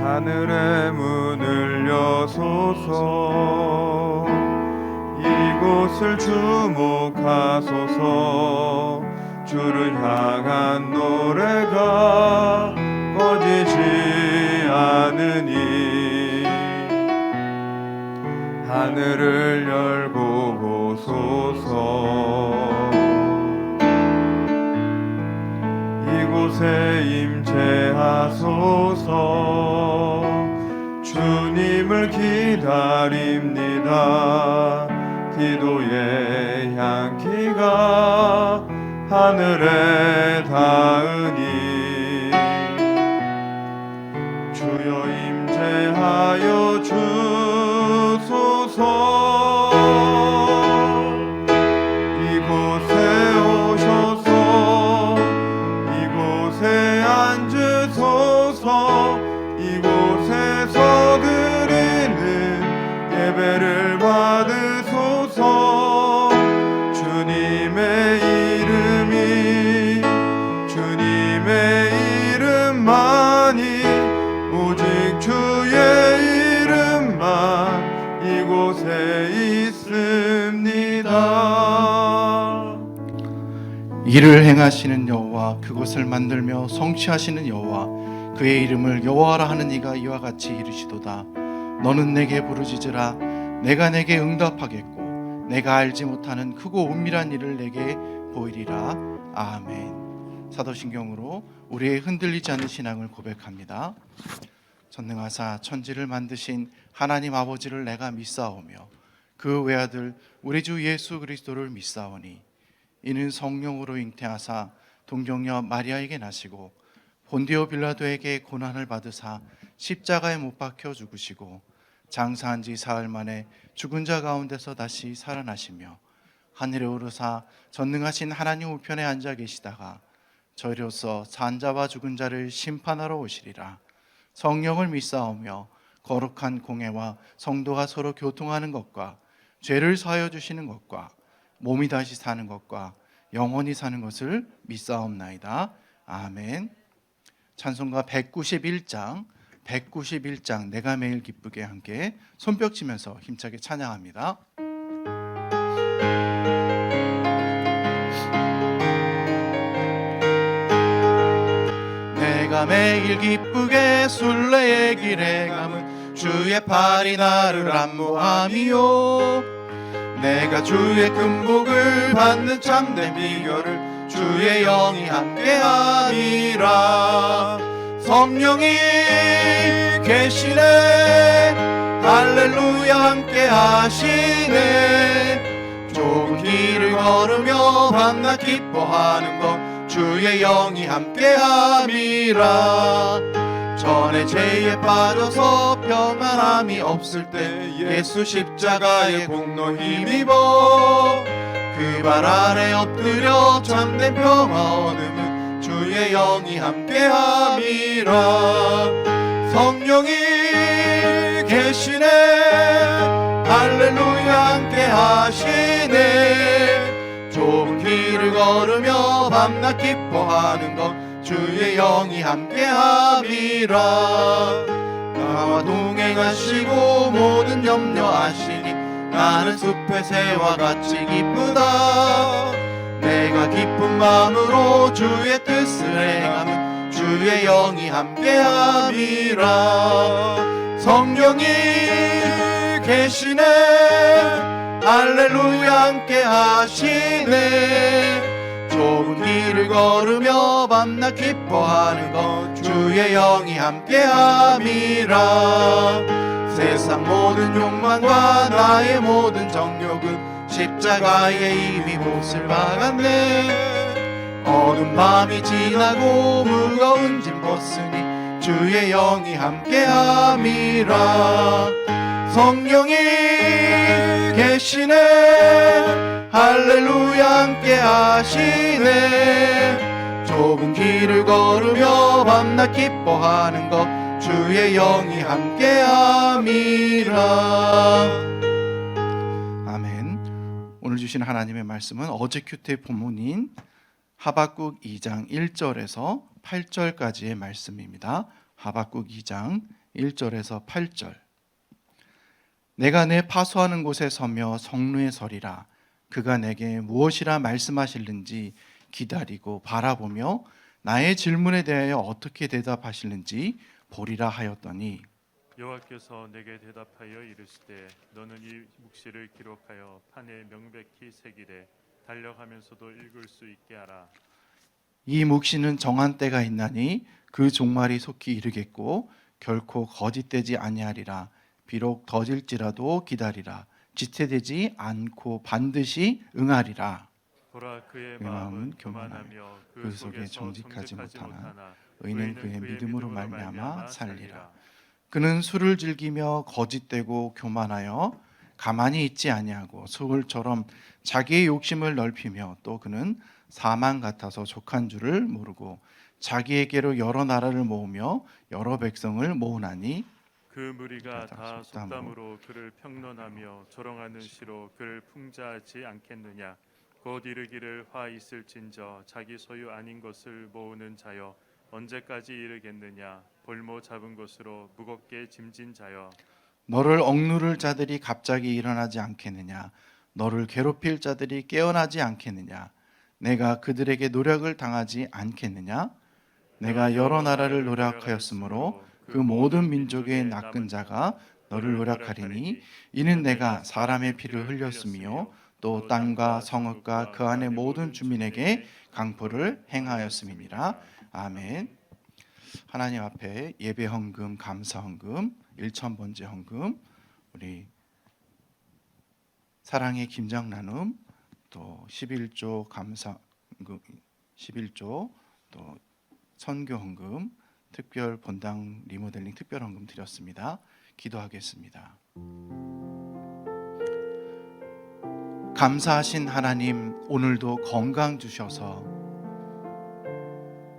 하늘의 문을 여소서. 이곳을 주목하소서. 주를 향한 노래가 꺼지지 않으니 하늘을 열고 보소서. 이곳에 임재하소서. 주님을 기다립니다. 기도의 향기가 하늘에 닿으니 주여 임재하여 주소서. 이곳에 오셔서 이곳에 앉으소서. 이곳에서 드리는 예배를 받으소서. 주님의 이름만이 오직 주의 이름만 이곳에 있습니다. 이를 행하시는 여호와, 그곳을 만들며 성취하시는 여호와, 그의 이름을 여호와라 하는 이가 이와 같이 이르시도다. 너는 내게 부르짖으라. 내가 내게 응답하겠고 내가 알지 못하는 크고 은밀한 일을 내게 보이리라. 아멘. 사도신경으로 우리의 흔들리지 않는 신앙을 고백합니다. 전능하사 천지를 만드신 하나님 아버지를 내가 믿사오며 그 외아들 우리 주 예수 그리스도를 믿사오니 이는 성령으로 잉태하사 동정녀 마리아에게 나시고 본디오 빌라도에게 고난을 받으사 십자가에 못 박혀 죽으시고 장사한 지 사흘 만에 죽은 자 가운데서 다시 살아나시며 하늘에 오르사 전능하신 하나님 우편에 앉아 계시다가 저희로서 산 자와 죽은 자를 심판하러 오시리라. 성령을 믿사오며 거룩한 공회와 성도가 서로 교통하는 것과 죄를 사하여 주시는 것과 몸이 다시 사는 것과 영원히 사는 것을 믿사옵나이다. 아멘. 찬송가 191장 내가 매일 기쁘게 함께 손뼉 치면서 힘차게 찬양합니다. 내가 매일 기쁘게 순례의 길에 감은 주의 팔이 나를 안무함이요. 내가 주의 금복을 받는 참된 비결을 주의 영이 함께함이라. 성령이 계시네. 할렐루야 함께 하시네. 좁은 길을 걸으며 밤낮 기뻐하는 것 주의 영이 함께함이라. 전에 죄에 빠져서 평안함이 없을 때 예수 십자가의 공로 힘입어 그 발 아래 엎드려 참된 평화 얻음은 주의 영이 함께함이라. 성령이 계시네. 할렐루야 함께 하시네. 좁은 길을 걸으며 밤낮 기뻐하는 것 주의 영이 함께함이라. 나와 동행하시고 모든 염려하시니 나는 숲의 새와 같이 기쁘다. 내가 기쁜 마음으로 주의 뜻을 행하면 주의 영이 함께함이라. 성령이 계시네. 할렐루야 함께 하시네. 좁은 길을 걸으며 밤낮 기뻐하는 것 주의 영이 함께함이라. 세상 모든 욕망과 나의 모든 정욕은 십자가에 이미 못을 박았네. 어두운 밤이 지나고 무거운 짐 벗으니 주의 영이 함께함이라. 성령이 계시네. 할렐루야 함께 하시네. 좁은 길을 걸으며 밤낮 기뻐하는 것 주의 영이 함께함이라. 아멘. 오늘 주신 하나님의 말씀은 어제 큐티 본문인 하박국 2장 1절에서 8절까지의 말씀입니다. 하박국 2장 1절에서 8절. 내가 내 파수하는 곳에 서며 성루에 서리라. 그가 내게 무엇이라 말씀하실는지 기다리고 바라보며 나의 질문에 대하여 어떻게 대답하실는지 보리라 하였더니 여호와께서 내게 대답하여 이르시되 너는 이 묵시를 기록하여 판에 명백히 새기되 달력하면서도 읽을 수 있게 하라. 이 묵시는 정한 때가 있나니 그 종말이 속히 이르겠고 결코 거짓되지 아니하리라. 비록 더딜지라도 기다리라. 지체되지 않고 반드시 응하리라. 보라 그의 그의 마음은 마음은 교만하며 교만하며 그 속에 정직하지 못하나 의인은 그의 믿음으로 말미암아 살리라. 그는 술을 즐기며 거짓되고 교만하여 가만히 있지 아니하고 소울처럼 자기의 욕심을 넓히며 또 그는 사망 같아서 족한 줄을 모르고 자기에게로 여러 나라를 모으며 여러 백성을 모으나니 그 무리가 다 속담으로 속담으로 그를 평론하며 조롱하는 시로 그를 풍자하지 않겠느냐. 곧 이르기를 화 있을진저 자기 소유 아닌 것을 모으는 자여 언제까지 이르겠느냐. 볼모 잡은 것으로 무겁게 짐진 자여 너를 억누를 자들이 갑자기 일어나지 않겠느냐. 너를 괴롭힐 자들이 깨어나지 않겠느냐. 내가 그들에게 노력을 당하지 않겠느냐. 내가 여러 나라를 노력하였으므로 그 모든 민족의 낚은 자가 너를 노력하리니 이는 내가 사람의 피를 흘렸으며 또 땅과 성읍과 그 안의 모든 주민에게 강포를 행하였음이니라. 아멘. 하나님 앞에 예배 헌금, 감사 헌금, 1,000번째 헌금, 우리 사랑의 김장 나눔, 또 11조 감사 헌금, 11조 또 선교 헌금, 특별 본당 리모델링 특별 헌금 드렸습니다. 기도하겠습니다. 감사하신 하나님, 오늘도 건강 주셔서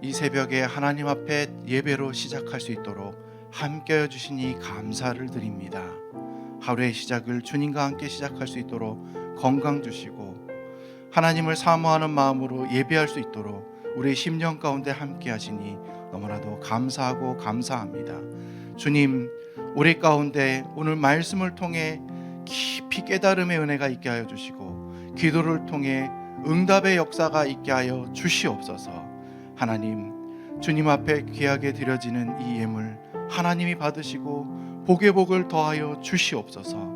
이 새벽에 하나님 앞에 예배로 시작할 수 있도록 함께해 주시니 감사를 드립니다. 하루의 시작을 주님과 함께 시작할 수 있도록 건강 주시고 하나님을 사모하는 마음으로 예배할 수 있도록 우리의 심령 가운데 함께 하시니 너무나도 감사하고 감사합니다. 주님, 우리 가운데 오늘 말씀을 통해 깊이 깨달음의 은혜가 있게 하여 주시고 기도를 통해 응답의 역사가 있게 하여 주시옵소서. 하나님, 주님 앞에 귀하게 드려지는 이 예물 하나님이 받으시고 복의 복을 더하여 주시옵소서.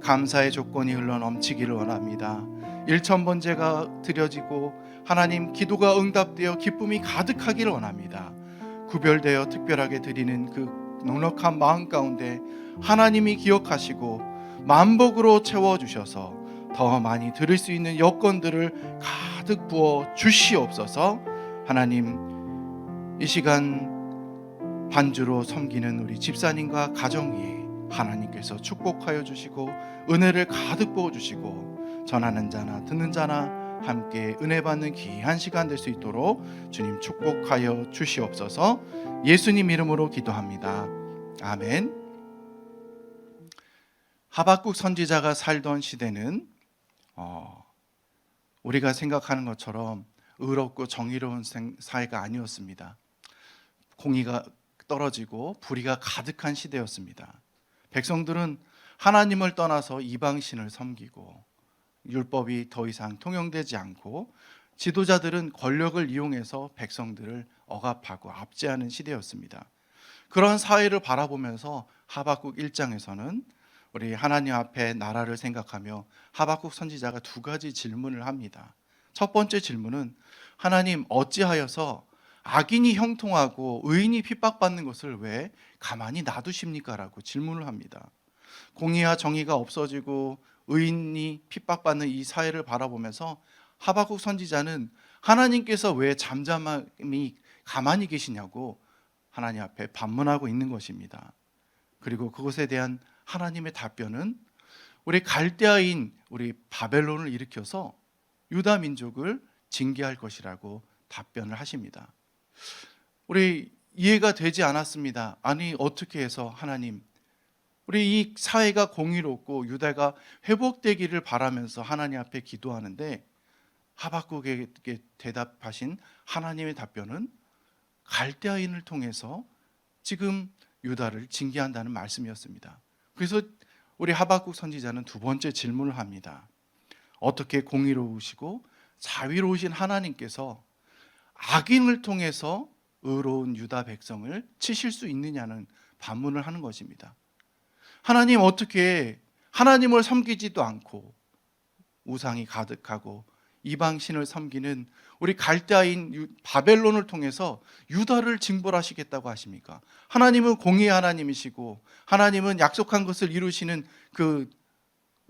감사의 조건이 흘러 넘치기를 원합니다. 1,000번째가 드려지고 하나님 기도가 응답되어 기쁨이 가득하기를 원합니다. 구별되어 특별하게 드리는 그 넉넉한 마음 가운데 하나님이 기억하시고 만복으로 채워주셔서 더 많이 드릴 수 있는 여건들을 가득 부어 주시옵소서. 하나님, 이 시간 반주로 섬기는 우리 집사님과 가정 위에 하나님께서 축복하여 주시고 은혜를 가득 부어 주시고 전하는 자나 듣는 자나 함께 은혜 받는 귀한 시간 될 수 있도록 주님 축복하여 주시옵소서. 예수님 이름으로 기도합니다. 아멘. 하박국 선지자가 살던 시대는 우리가 생각하는 것처럼 의롭고 정의로운 사회가 아니었습니다. 공의가 떨어지고 불의가 가득한 시대였습니다. 백성들은 하나님을 떠나서 이방신을 섬기고 율법이 더 이상 통용되지 않고 지도자들은 권력을 이용해서 백성들을 억압하고 압제하는 시대였습니다. 그런 사회를 바라보면서 하박국 1장에서는 우리 하나님 앞에 나라를 생각하며 하박국 선지자가 두 가지 질문을 합니다. 첫 번째 질문은 하나님, 어찌하여서 악인이 형통하고 의인이 핍박받는 것을 왜 가만히 놔두십니까? 라고 질문을 합니다. 공의와 정의가 없어지고 의인이 핍박받는 이 사회를 바라보면서 하박국 선지자는 하나님께서 왜 잠잠히 가만히 계시냐고 하나님 앞에 반문하고 있는 것입니다. 그리고 그것에 대한 하나님의 답변은 우리 갈대아인 우리 바벨론을 일으켜서 유다 민족을 징계할 것이라고 답변을 하십니다. 우리 이해가 되지 않았습니다. 아니, 어떻게 해서 하나님, 우리 이 사회가 공의롭고 유다가 회복되기를 바라면서 하나님 앞에 기도하는데 하박국에게 대답하신 하나님의 답변은 갈대아인을 통해서 지금 유다를 징계한다는 말씀이었습니다. 그래서 우리 하박국 선지자는 두 번째 질문을 합니다. 어떻게 공의로우시고 자비로우신 하나님께서 악인을 통해서 의로운 유다 백성을 치실 수 있느냐는 반문을 하는 것입니다. 하나님 어떻게 하나님을 섬기지도 않고 우상이 가득하고 이방신을 섬기는 우리 갈대아인 바벨론을 통해서 유다를 징벌하시겠다고 하십니까? 하나님은 공의의 하나님이시고 하나님은 약속한 것을 이루시는 그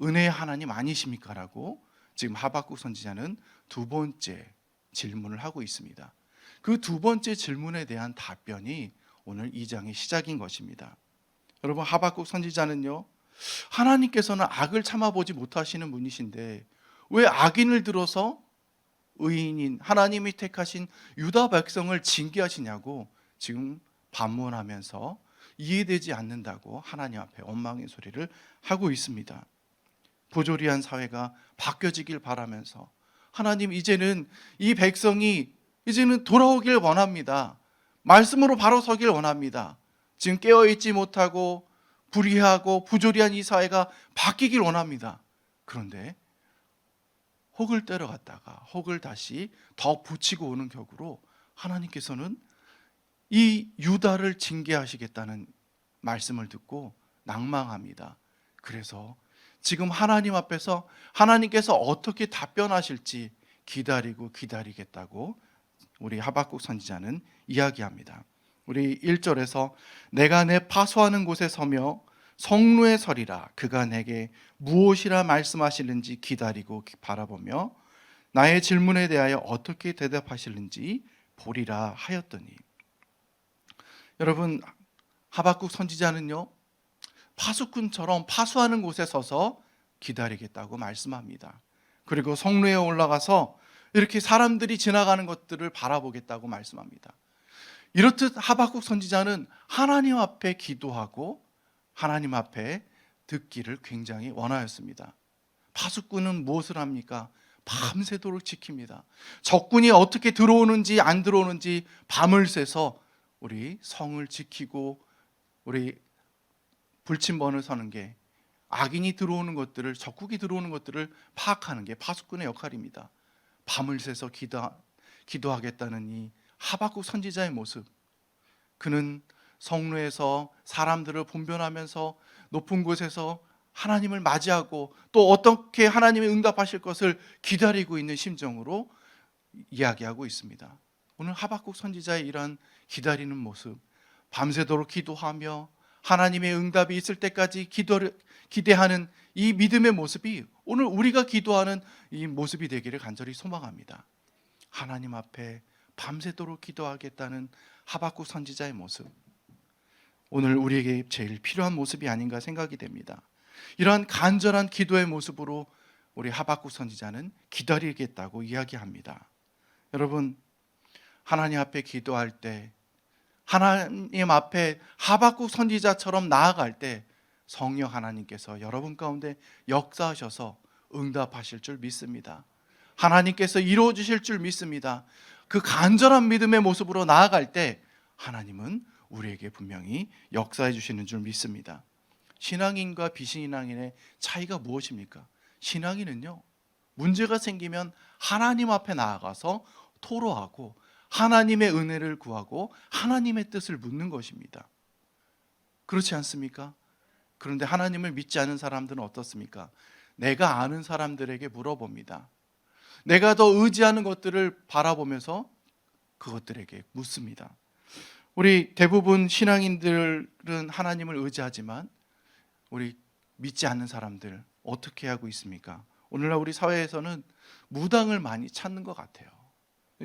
은혜의 하나님 아니십니까? 라고 지금 하박국 선지자는 두 번째 질문을 하고 있습니다. 그 두 번째 질문에 대한 답변이 오늘 2장의 시작인 것입니다. 여러분, 하박국 선지자는요, 하나님께서는 악을 참아보지 못하시는 분이신데 왜 악인을 들어서 의인인 하나님이 택하신 유다 백성을 징계하시냐고 지금 반문하면서 이해되지 않는다고 하나님 앞에 원망의 소리를 하고 있습니다. 부조리한 사회가 바뀌어지길 바라면서 하나님, 이제는 이 백성이 이제는 돌아오길 원합니다. 말씀으로 바로 서길 원합니다. 지금 깨어있지 못하고 불의하고 부조리한 이 사회가 바뀌길 원합니다. 그런데 혹을 때려갔다가 혹을 다시 더 붙이고 오는 격으로 하나님께서는 이 유다를 징계하시겠다는 말씀을 듣고 낭망합니다. 그래서 지금 하나님 앞에서 하나님께서 어떻게 답변하실지 기다리고 기다리겠다고 우리 하박국 선지자는 이야기합니다. 우리 1절에서 내가 내 파수하는 곳에 서며 성루에 서리라. 그가 내게 무엇이라 말씀하시는지 기다리고 바라보며 나의 질문에 대하여 어떻게 대답하시는지 보리라 하였더니. 여러분, 하박국 선지자는요, 파수꾼처럼 파수하는 곳에 서서 기다리겠다고 말씀합니다. 그리고 성루에 올라가서 이렇게 사람들이 지나가는 것들을 바라보겠다고 말씀합니다. 이렇듯 하박국 선지자는 하나님 앞에 기도하고 하나님 앞에 듣기를 굉장히 원하였습니다. 파수꾼은 무엇을 합니까? 밤새도록 지킵니다. 적군이 어떻게 들어오는지 안 들어오는지 밤을 새서 우리 성을 지키고 우리 불침번을 서는 게, 악인이 들어오는 것들을, 적국이 들어오는 것들을 파악하는 게 파수꾼의 역할입니다. 밤을 새서 기도하겠다는 이 하박국 선지자의 모습, 그는 성루에서 사람들을 분별하면서 높은 곳에서 하나님을 맞이하고 또 어떻게 하나님이 응답하실 것을 기다리고 있는 심정으로 이야기하고 있습니다. 오늘 하박국 선지자의 이러한 기다리는 모습, 밤새도록 기도하며 하나님의 응답이 있을 때까지 기대하는 이 믿음의 모습이 오늘 우리가 기도하는 이 모습이 되기를 간절히 소망합니다. 하나님 앞에 밤새도록 기도하겠다는 하박국 선지자의 모습, 오늘 우리에게 제일 필요한 모습이 아닌가 생각이 됩니다. 이러한 간절한 기도의 모습으로 우리 하박국 선지자는 기다리겠다고 이야기합니다. 여러분, 하나님 앞에 기도할 때, 하나님 앞에 하박국 선지자처럼 나아갈 때 성령 하나님께서 여러분 가운데 역사하셔서 응답하실 줄 믿습니다. 하나님께서 이루어 주실 줄 믿습니다. 그 간절한 믿음의 모습으로 나아갈 때 하나님은 우리에게 분명히 역사해 주시는 줄 믿습니다. 신앙인과 비신앙인의 차이가 무엇입니까? 신앙인은요, 문제가 생기면 하나님 앞에 나아가서 토로하고 하나님의 은혜를 구하고 하나님의 뜻을 묻는 것입니다. 그렇지 않습니까? 그런데 하나님을 믿지 않은 사람들은 어떻습니까? 내가 아는 사람들에게 물어봅니다. 내가 더 의지하는 것들을 바라보면서 그것들에게 묻습니다. 우리 대부분 신앙인들은 하나님을 의지하지만 우리 믿지 않는 사람들 어떻게 하고 있습니까? 오늘날 우리 사회에서는 무당을 많이 찾는 것 같아요.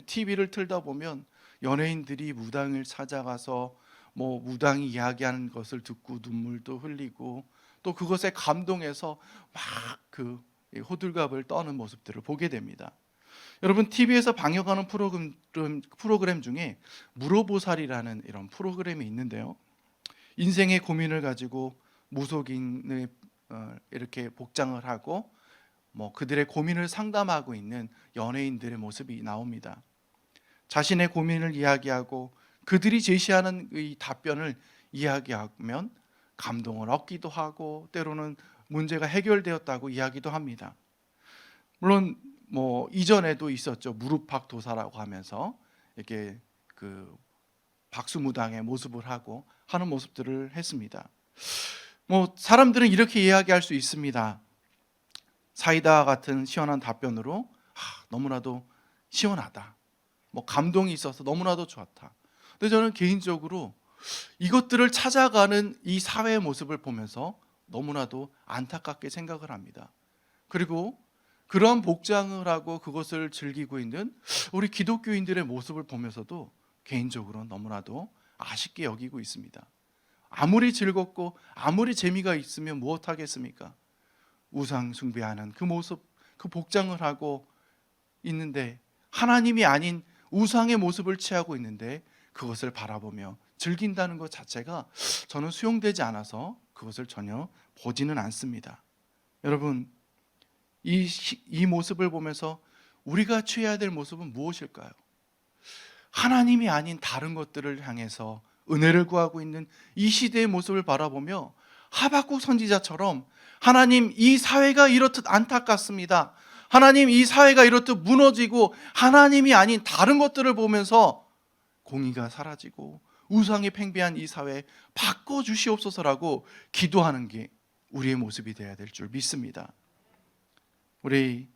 TV를 틀다 보면 연예인들이 무당을 찾아가서 무당이 이야기하는 것을 듣고 눈물도 흘리고 또 그것에 감동해서 막 그 호들갑을 떠는 모습들을 보게 됩니다. 여러분, TV에서 방영하는 프로그램 중에 물어보살이라는 이런 프로그램이 있는데요, 인생의 고민을 가지고 무속인을 이렇게 복장을 하고 그들의 고민을 상담하고 있는 연예인들의 모습이 나옵니다. 자신의 고민을 이야기하고 그들이 제시하는 이 답변을 이야기하면 감동을 얻기도 하고 때로는 문제가 해결되었다고 이야기도 합니다. 물론 뭐 이전에도 있었죠. 무릎팍도사라고 하면서 이렇게 그 박수무당의 모습을 하고 하는 모습들을 했습니다. 뭐 사람들은 이렇게 이야기할 수 있습니다. 사이다 같은 시원한 답변으로 너무나도 시원하다. 뭐 감동이 있어서 너무나도 좋았다. 근데 저는 개인적으로 이것들을 찾아가는 이 사회의 모습을 보면서 너무나도 안타깝게 생각을 합니다. 그리고 그러한 복장을 하고 그것을 즐기고 있는 우리 기독교인들의 모습을 보면서도 개인적으로 너무나도 아쉽게 여기고 있습니다. 아무리 즐겁고 아무리 재미가 있으면 무엇하겠습니까? 우상 숭배하는 그 모습, 그 복장을 하고 있는데 하나님이 아닌 우상의 모습을 취하고 있는데 그것을 바라보며 즐긴다는 것 자체가 저는 수용되지 않아서 그것을 전혀 보지는 않습니다. 여러분, 이 모습을 보면서 우리가 취해야 될 모습은 무엇일까요? 하나님이 아닌 다른 것들을 향해서 은혜를 구하고 있는 이 시대의 모습을 바라보며 하박국 선지자처럼 하나님, 이 사회가 이렇듯 안타깝습니다. 하나님, 이 사회가 이렇듯 무너지고 하나님이 아닌 다른 것들을 보면서 공의가 사라지고 우상이 팽배한 이 사회 바꿔주시옵소서라고 기도하는 게 우리의 모습이 되어야 될 줄 믿습니다. 우리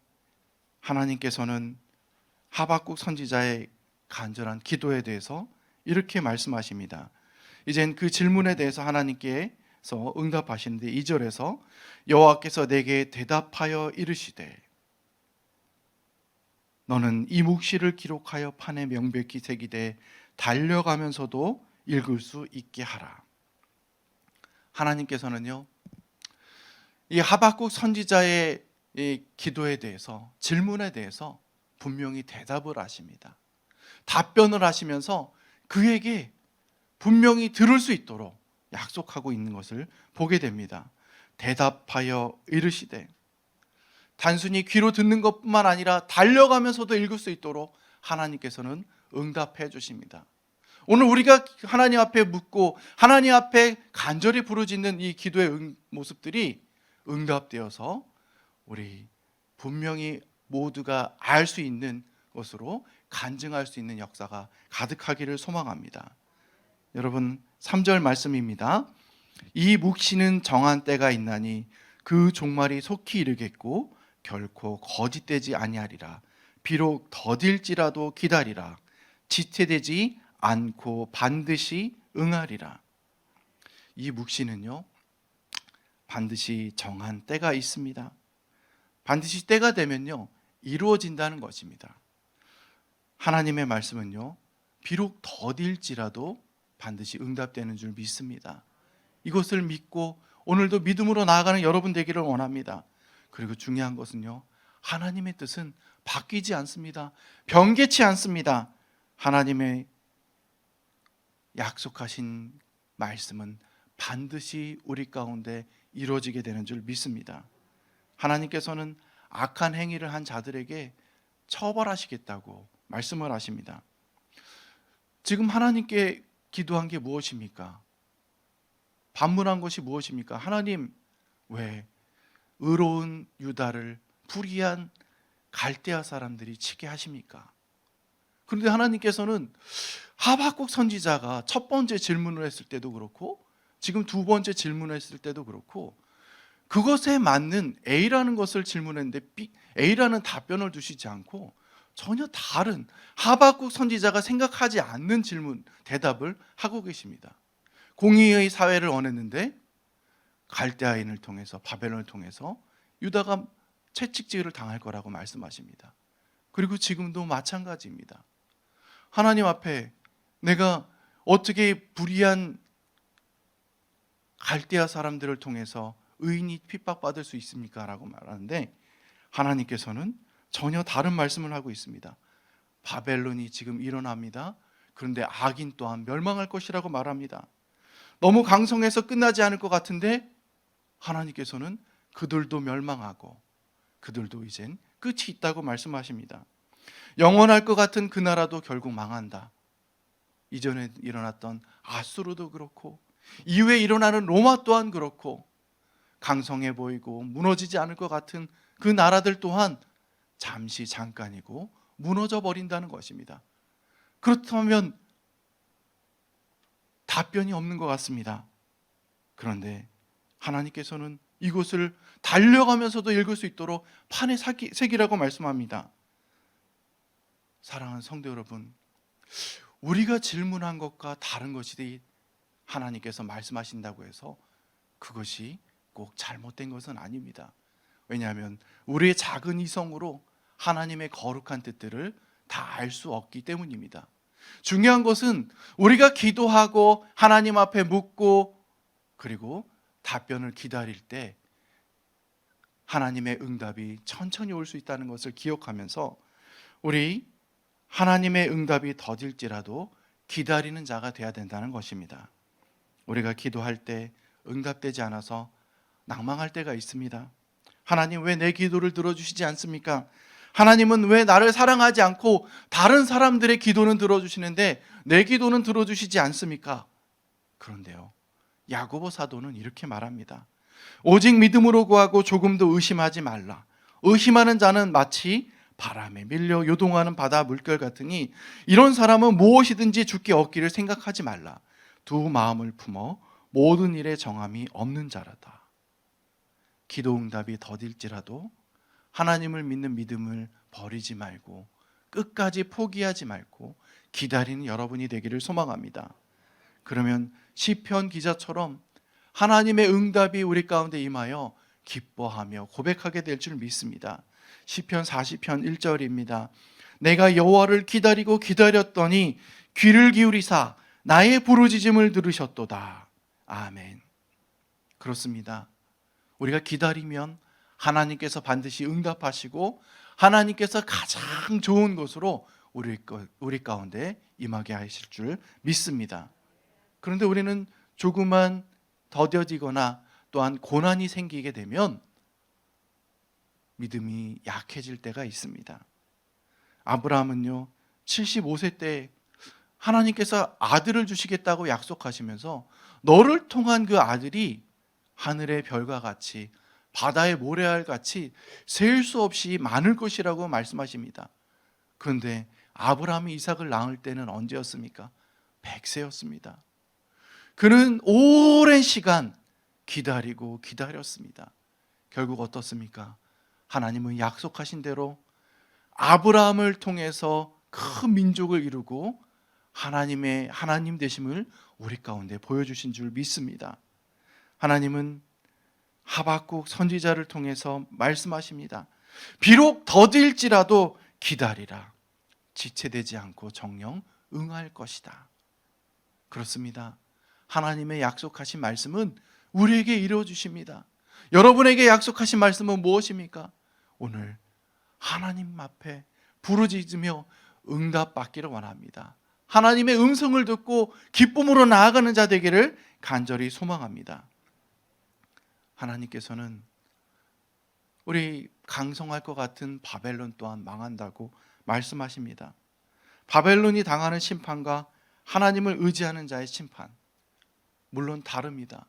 하나님께서는 하박국 선지자의 간절한 기도에 대해서 이렇게 말씀하십니다. 이젠 그 질문에 대해서 하나님께서 응답하시는데 2절에서 여호와께서 내게 대답하여 이르시되 너는 이 묵시를 기록하여 판에 명백히 새기되 달려가면서도 읽을 수 있게 하라. 하나님께서는요, 이 하박국 선지자의 이 기도에 대해서, 질문에 대해서 분명히 대답을 하십니다. 답변을 하시면서 그에게 분명히 들을 수 있도록 약속하고 있는 것을 보게 됩니다. 대답하여 이르시되, 단순히 귀로 듣는 것뿐만 아니라 달려가면서도 읽을 수 있도록 하나님께서는 응답해 주십니다. 오늘 우리가 하나님 앞에 묻고 하나님 앞에 간절히 부르짖는 이 기도의 모습들이 응답되어서 우리 분명히 모두가 알 수 있는 것으로 간증할 수 있는 역사가 가득하기를 소망합니다. 여러분, 3절 말씀입니다. 이 묵시는 정한 때가 있나니 그 종말이 속히 이르겠고 결코 거짓되지 아니하리라. 비록 더딜지라도 기다리라. 지체되지 않고 반드시 응하리라. 이 묵시는요, 반드시 정한 때가 있습니다. 반드시 때가 되면요, 이루어진다는 것입니다. 하나님의 말씀은요, 비록 더딜지라도 반드시 응답되는 줄 믿습니다. 이것을 믿고 오늘도 믿음으로 나아가는 여러분 되기를 원합니다. 그리고 중요한 것은요, 하나님의 뜻은 바뀌지 않습니다. 변개치 않습니다. 하나님의 약속하신 말씀은 반드시 우리 가운데 이루어지게 되는 줄 믿습니다. 하나님께서는 악한 행위를 한 자들에게 처벌하시겠다고 말씀을 하십니다. 지금 하나님께 기도한 게 무엇입니까? 반문한 것이 무엇입니까? 하나님, 왜 의로운 유다를 불의한 갈대아 사람들이 치게 하십니까? 그런데 하나님께서는 하박국 선지자가 첫 번째 질문을 했을 때도 그렇고 지금 두 번째 질문을 했을 때도 그렇고 그것에 맞는 A라는 것을 질문했는데 A라는 답변을 주시지 않고 전혀 다른 하박국 선지자가 생각하지 않는 질문, 대답을 하고 계십니다. 공의의 사회를 원했는데 갈대아인을 통해서, 바벨론을 통해서 유다가 채찍질을 당할 거라고 말씀하십니다. 그리고 지금도 마찬가지입니다. 하나님 앞에 내가 어떻게 불의한 갈대아 사람들을 통해서 의인이 핍박받을 수 있습니까? 라고 말하는데 하나님께서는 전혀 다른 말씀을 하고 있습니다. 바벨론이 지금 일어납니다. 그런데 악인 또한 멸망할 것이라고 말합니다. 너무 강성해서 끝나지 않을 것 같은데 하나님께서는 그들도 멸망하고 그들도 이젠 끝이 있다고 말씀하십니다. 영원할 것 같은 그 나라도 결국 망한다. 이전에 일어났던 아수르도 그렇고 이후에 일어나는 로마 또한 그렇고 강성해 보이고 무너지지 않을 것 같은 그 나라들 또한 잠시 잠깐이고 무너져 버린다는 것입니다. 그렇다면 답변이 없는 것 같습니다. 그런데 하나님께서는 이곳을 달려가면서도 읽을 수 있도록 판에 새기라고 말씀합니다. 사랑하는 성도 여러분, 우리가 질문한 것과 다른 것이 하나님께서 말씀하신다고 해서 그것이 꼭 잘못된 것은 아닙니다. 왜냐하면 우리의 작은 이성으로 하나님의 거룩한 뜻들을 다 알 수 없기 때문입니다. 중요한 것은 우리가 기도하고 하나님 앞에 묻고 그리고 답변을 기다릴 때 하나님의 응답이 천천히 올 수 있다는 것을 기억하면서 우리 하나님의 응답이 더딜지라도 기다리는 자가 되어야 된다는 것입니다. 우리가 기도할 때 응답되지 않아서 낭망할 때가 있습니다. 하나님 왜 내 기도를 들어주시지 않습니까? 하나님은 왜 나를 사랑하지 않고 다른 사람들의 기도는 들어주시는데 내 기도는 들어주시지 않습니까? 그런데요, 야고보 사도는 이렇게 말합니다. 오직 믿음으로 구하고 조금도 의심하지 말라. 의심하는 자는 마치 바람에 밀려 요동하는 바다 물결 같으니 이런 사람은 무엇이든지 주께 얻기를 생각하지 말라. 두 마음을 품어 모든 일에 정함이 없는 자라다. 기도 응답이 더딜지라도 하나님을 믿는 믿음을 버리지 말고 끝까지 포기하지 말고 기다리는 여러분이 되기를 소망합니다. 그러면 시편 기자처럼 하나님의 응답이 우리 가운데 임하여 기뻐하며 고백하게 될 줄 믿습니다. 시편 40편 1절입니다. 내가 여호와를 기다리고 기다렸더니 귀를 기울이사 나의 부르짖음을 들으셨도다. 아멘. 그렇습니다. 우리가 기다리면 하나님께서 반드시 응답하시고 하나님께서 가장 좋은 것으로 우리 가운데 임하게 하실 줄 믿습니다. 그런데 우리는 조금만 더뎌지거나 또한 고난이 생기게 되면 믿음이 약해질 때가 있습니다. 아브라함은요 75세 때 하나님께서 아들을 주시겠다고 약속하시면서 너를 통한 그 아들이 하늘의 별과 같이 바다의 모래알 같이 셀 수 없이 많을 것이라고 말씀하십니다. 그런데 아브라함이 이삭을 낳을 때는 언제였습니까? 100세였습니다. 그는 오랜 시간 기다리고 기다렸습니다. 결국 어떻습니까? 하나님은 약속하신 대로 아브라함을 통해서 큰 민족을 이루고 하나님 되심을 우리 가운데 보여주신 줄 믿습니다. 하나님은 하박국 선지자를 통해서 말씀하십니다. 비록 더딜지라도 기다리라. 지체되지 않고 정녕 응할 것이다. 그렇습니다. 하나님의 약속하신 말씀은 우리에게 이루어 주십니다. 여러분에게 약속하신 말씀은 무엇입니까? 오늘 하나님 앞에 부르짖으며 응답받기를 원합니다. 하나님의 음성을 듣고 기쁨으로 나아가는 자 되기를 간절히 소망합니다. 하나님께서는 우리 강성할 것 같은 바벨론 또한 망한다고 말씀하십니다. 바벨론이 당하는 심판과 하나님을 의지하는 자의 심판, 물론 다릅니다.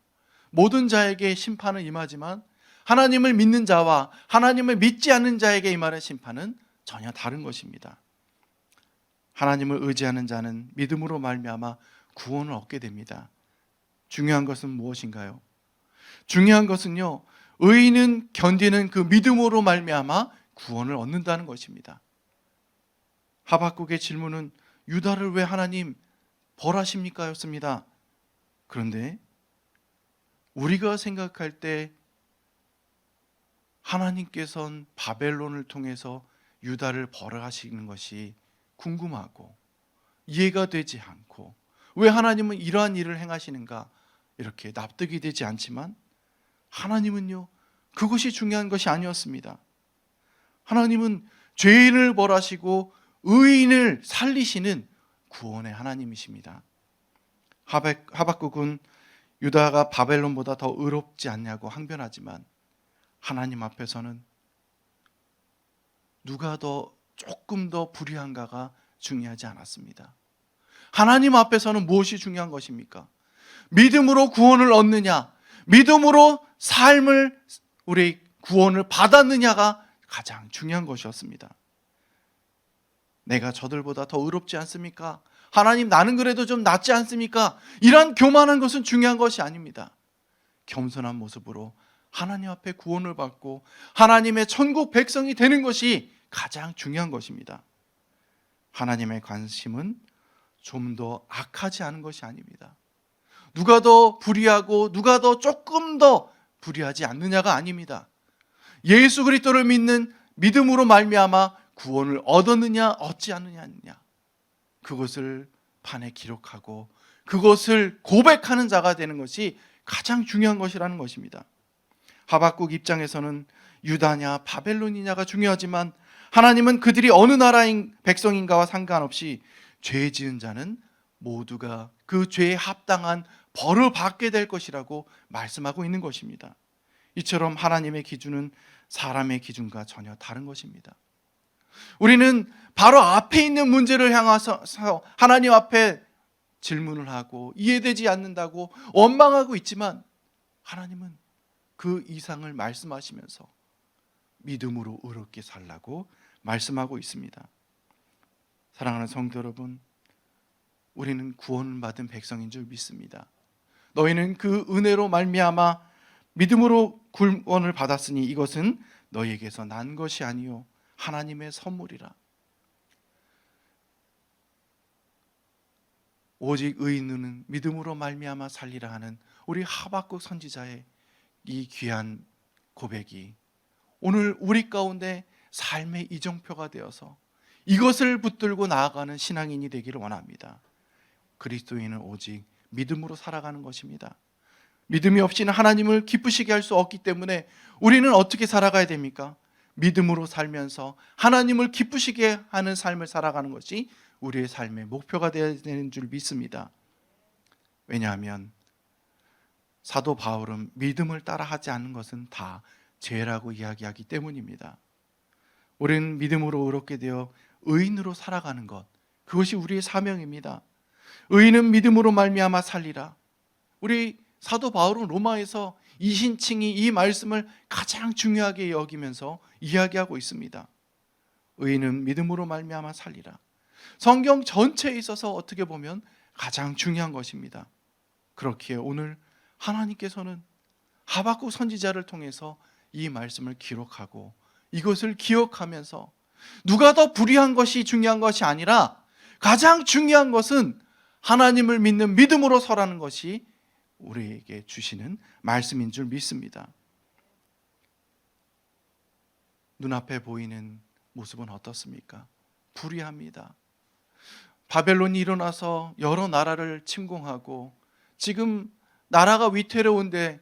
모든 자에게 심판은 임하지만 하나님을 믿는 자와 하나님을 믿지 않는 자에게 임하는 심판은 전혀 다른 것입니다. 하나님을 의지하는 자는 믿음으로 말미암아 구원을 얻게 됩니다. 중요한 것은 무엇인가요? 중요한 것은요, 의인은 견디는 그 믿음으로 말미암아 구원을 얻는다는 것입니다. 하박국의 질문은 유다를 왜 하나님 벌하십니까? 였습니다. 그런데 우리가 생각할 때 하나님께서는 바벨론을 통해서 유다를 벌하시는 것이 궁금하고 이해가 되지 않고 왜 하나님은 이러한 일을 행하시는가 이렇게 납득이 되지 않지만 하나님은요 그것이 중요한 것이 아니었습니다. 하나님은 죄인을 벌하시고 의인을 살리시는 구원의 하나님이십니다. 하박국은 유다가 바벨론보다 더 의롭지 않냐고 항변하지만 하나님 앞에서는 누가 더 조금 더 불의한가가 중요하지 않았습니다. 하나님 앞에서는 무엇이 중요한 것입니까? 믿음으로 구원을 얻느냐, 믿음으로 삶을 우리 구원을 받았느냐가 가장 중요한 것이었습니다. 내가 저들보다 더 의롭지 않습니까? 하나님, 나는 그래도 좀 낫지 않습니까? 이런 교만한 것은 중요한 것이 아닙니다. 겸손한 모습으로 하나님 앞에 구원을 받고 하나님의 천국 백성이 되는 것이 가장 중요한 것입니다. 하나님의 관심은 좀 더 악하지 않은 것이 아닙니다. 누가 더 불의하고 누가 더 조금 더 불의하지 않느냐가 아닙니다. 예수 그리스도를 믿는 믿음으로 말미암아 구원을 얻었느냐 얻지 않느냐, 그것을 판에 기록하고 그것을 고백하는 자가 되는 것이 가장 중요한 것이라는 것입니다. 하박국 입장에서는 유다냐 바벨론이냐가 중요하지만 하나님은 그들이 어느 나라인 백성인가와 상관없이 죄 지은 자는 모두가 그 죄에 합당한 벌을 받게 될 것이라고 말씀하고 있는 것입니다. 이처럼 하나님의 기준은 사람의 기준과 전혀 다른 것입니다. 우리는 바로 앞에 있는 문제를 향해서 하나님 앞에 질문을 하고 이해되지 않는다고 원망하고 있지만, 하나님은 그 이상을 말씀하시면서 믿음으로 의롭게 살라고 말씀하고 있습니다. 사랑하는 성도 여러분, 우리는 구원을 받은 백성인 줄 믿습니다. 너희는 그 은혜로 말미암아 믿음으로 구원을 받았으니 이것은 너희에게서 난 것이 아니요 하나님의 선물이라. 오직 의인은 믿음으로 말미암아 살리라 하는 우리 하박국 선지자의 이 귀한 고백이 오늘 우리 가운데 삶의 이정표가 되어서 이것을 붙들고 나아가는 신앙인이 되기를 원합니다. 그리스도인은 오직 믿음으로 살아가는 것입니다. 믿음이 없이는 하나님을 기쁘시게 할 수 없기 때문에 우리는 어떻게 살아가야 됩니까? 믿음으로 살면서 하나님을 기쁘시게 하는 삶을 살아가는 것이 우리의 삶의 목표가 되어야 되는 줄 믿습니다. 왜냐하면 사도 바울은 믿음을 따라하지 않는 것은 다 죄라고 이야기하기 때문입니다. 우리는 믿음으로 의롭게 되어 의인으로 살아가는 것, 그것이 우리의 사명입니다. 의인은 믿음으로 말미암아 살리라. 우리 사도 바울은 로마에서 이신칭이 이 말씀을 가장 중요하게 여기면서 이야기하고 있습니다. 의인은 믿음으로 말미암아 살리라. 성경 전체에 있어서 어떻게 보면 가장 중요한 것입니다. 그렇기에 오늘 하나님께서는 하박국 선지자를 통해서 이 말씀을 기록하고 이것을 기억하면서 누가 더 불의한 것이 중요한 것이 아니라 가장 중요한 것은 하나님을 믿는 믿음으로 서라는 것이 우리에게 주시는 말씀인 줄 믿습니다. 눈앞에 보이는 모습은 어떻습니까? 불의합니다. 바벨론이 일어나서 여러 나라를 침공하고 지금 나라가 위태로운데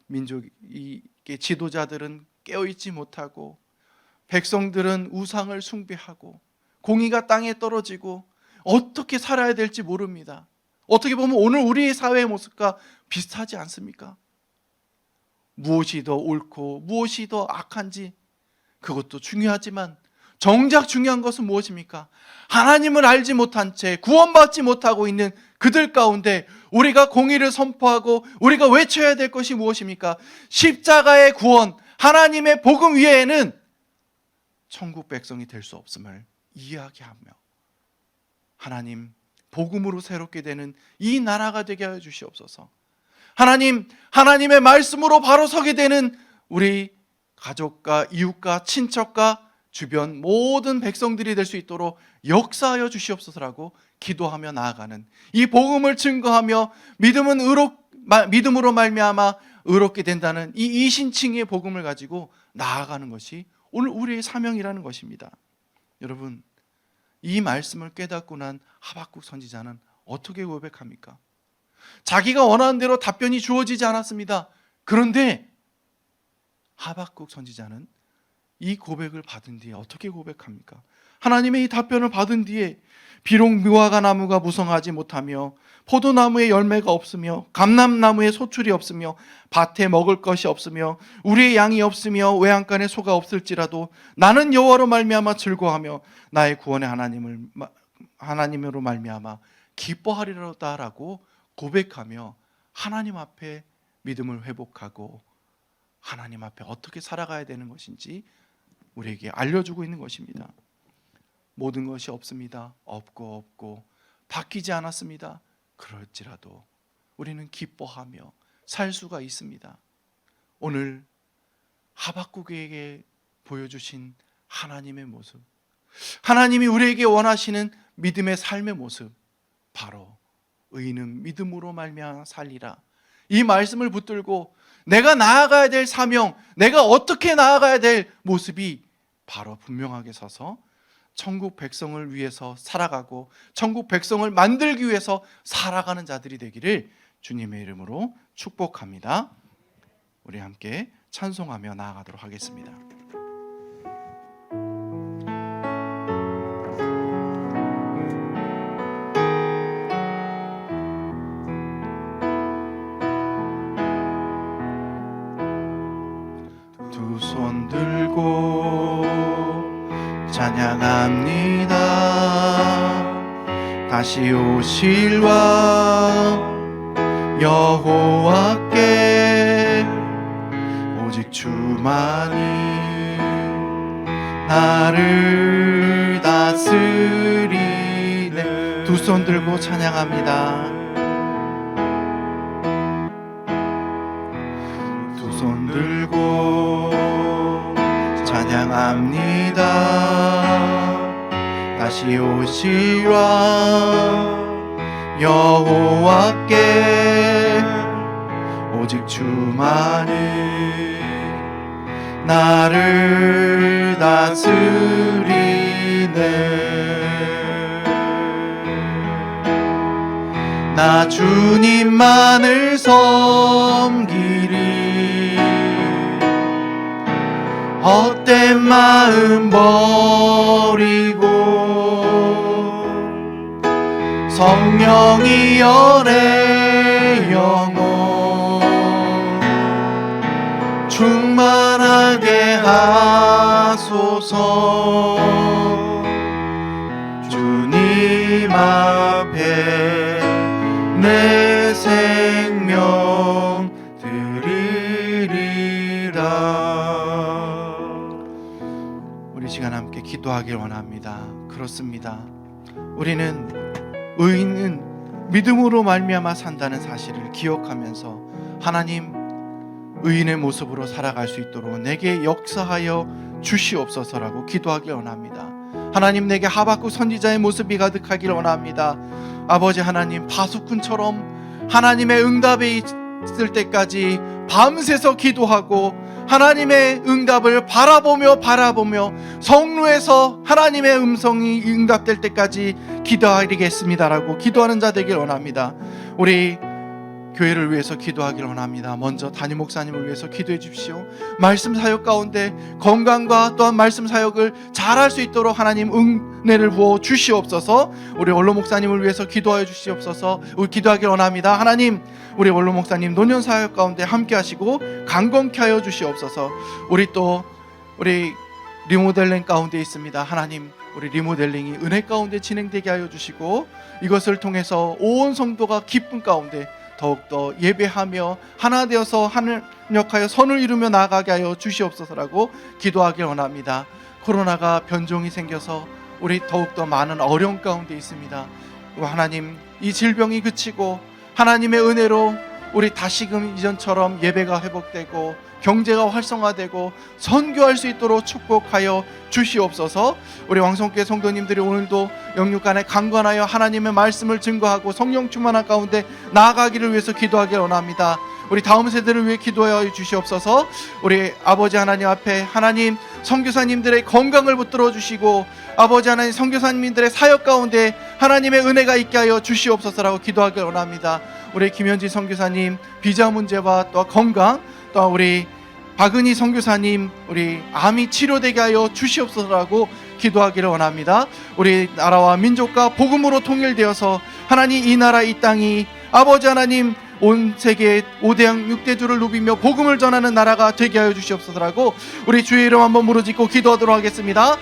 민족의 지도자들은 깨어있지 못하고 백성들은 우상을 숭배하고 공의가 땅에 떨어지고 어떻게 살아야 될지 모릅니다. 어떻게 보면 오늘 우리의 사회의 모습과 비슷하지 않습니까? 무엇이 더 옳고 무엇이 더 악한지 그것도 중요하지만 정작 중요한 것은 무엇입니까? 하나님을 알지 못한 채 구원받지 못하고 있는 그들 가운데 우리가 공의를 선포하고 우리가 외쳐야 될 것이 무엇입니까? 십자가의 구원, 하나님의 복음 위에는 천국 백성이 될 수 없음을 이야기하며 하나님 복음으로 새롭게 되는 이 나라가 되게 하여 주시옵소서. 하나님, 하나님의 말씀으로 바로 서게 되는 우리 가족과 이웃과 친척과 주변 모든 백성들이 될 수 있도록 역사하여 주시옵소서라고 기도하며 나아가는 이 복음을 증거하며 믿음으로 말미암아 의롭게 된다는 이 이신칭의 복음을 가지고 나아가는 것이 오늘 우리의 사명이라는 것입니다. 여러분, 이 말씀을 깨닫고 난 하박국 선지자는 어떻게 고백합니까? 자기가 원하는 대로 답변이 주어지지 않았습니다. 그런데 하박국 선지자는 이 고백을 받은 뒤에 어떻게 고백합니까? 하나님의 이 답변을 받은 뒤에 비록 무화과 나무가 무성하지 못하며 포도나무에 열매가 없으며 감람나무에 소출이 없으며 밭에 먹을 것이 없으며 우리의 양이 없으며 외양간에 소가 없을지라도 나는 여호와로 말미암아 즐거워하며 나의 구원의 하나님으로 말미암아 기뻐하리로다라고 고백하며 하나님 앞에 믿음을 회복하고 하나님 앞에 어떻게 살아가야 되는 것인지 우리에게 알려주고 있는 것입니다. 모든 것이 없습니다. 없고 바뀌지 않았습니다. 그럴지라도 우리는 기뻐하며 살 수가 있습니다. 오늘 하박국에게 보여주신 하나님의 모습, 하나님이 우리에게 원하시는 믿음의 삶의 모습, 바로 의인은 믿음으로 말미암아 살리라. 이 말씀을 붙들고 내가 나아가야 될 사명, 내가 어떻게 나아가야 될 모습이 바로 분명하게 서서 천국 백성을 위해서 살아가고 천국 백성을 만들기 위해서 살아가는 자들이 되기를 주님의 이름으로 축복합니다. 우리 함께 찬송하며 나아가도록 하겠습니다. 두 손 들고 찬양합니다. 다시 오실 왕 여호와께 오직 주만이 나를 다스리네. 두 손 들고 찬양합니다. 두 손 들고 찬양합니다. 다시 오실 왕 여호와께 오직 주만이 나를 다스리네. 나 주님만을 섬기리. 헛된 마음 버리고 성령이여 내 영혼 충만하게 하소서. 주님 앞에 내 생명 드리리라. 우리 시간 함께 기도하길 원합니다. 그렇습니다. 우리는 의인은 믿음으로 말미암아 산다는 사실을 기억하면서 하나님, 의인의 모습으로 살아갈 수 있도록 내게 역사하여 주시옵소서라고 기도하길 원합니다. 하나님, 내게 하박국 선지자의 모습이 가득하길 원합니다. 아버지 하나님, 바수꾼처럼 하나님의 응답에 있을 때까지 밤새서 기도하고 하나님의 응답을 바라보며 성루에서 하나님의 음성이 응답될 때까지 기도하리겠습니다라고 기도하는 자 되길 원합니다. 우리 교회를 위해서 기도하길 원합니다. 먼저 담임 목사님을 위해서 기도해 주십시오. 말씀 사역 가운데 건강과 또한 말씀 사역을 잘할 수 있도록 하나님 은혜를 부어 주시옵소서. 우리 원로 목사님을 위해서 기도하여 주시옵소서. 우리 기도하길 원합니다. 하나님, 우리 원로 목사님 노년 사역 가운데 함께 하시고 강건케 하여 주시옵소서. 우리 리모델링 가운데 있습니다. 하나님, 우리 리모델링이 은혜 가운데 진행되게 하여 주시고 이것을 통해서 온 성도가 기쁨 가운데 더욱더 예배하며 하나 되어서 합력하여 선을 이루며 나아가게 하여 주시옵소서라고 기도하길 원합니다. 코로나가 변종이 생겨서 우리 더욱더 많은 어려움 가운데 있습니다. 하나님, 이 질병이 그치고 하나님의 은혜로 우리 다시금 이전처럼 예배가 회복되고 경제가 활성화되고 선교할 수 있도록 축복하여 주시옵소서. 우리 왕성교회 성도님들이 오늘도 영육간에 강건하여 하나님의 말씀을 증거하고 성령 충만한 가운데 나아가기를 위해서 기도하길 원합니다. 우리 다음 세대를 위해 기도하여 주시옵소서. 우리 아버지 하나님 앞에 하나님, 선교사님들의 건강을 붙들어 주시고 아버지 하나님, 선교사님들의 사역 가운데 하나님의 은혜가 있게 하여 주시옵소서라고 기도하길 원합니다. 우리 김현지 선교사님 비자 문제와 또 건강, 또 우리 박은희 선교사님 우리 암이 치료되게 하여 주시옵소서라고 기도하기를 원합니다. 우리 나라와 민족과 복음으로 통일되어서 하나님, 이 나라 이 땅이 아버지 하나님 온 세계에 5대양 6대주를 누비며 복음을 전하는 나라가 되게 하여 주시옵소서라고 우리 주의 이름 한번 부르짖고 기도하도록 하겠습니다.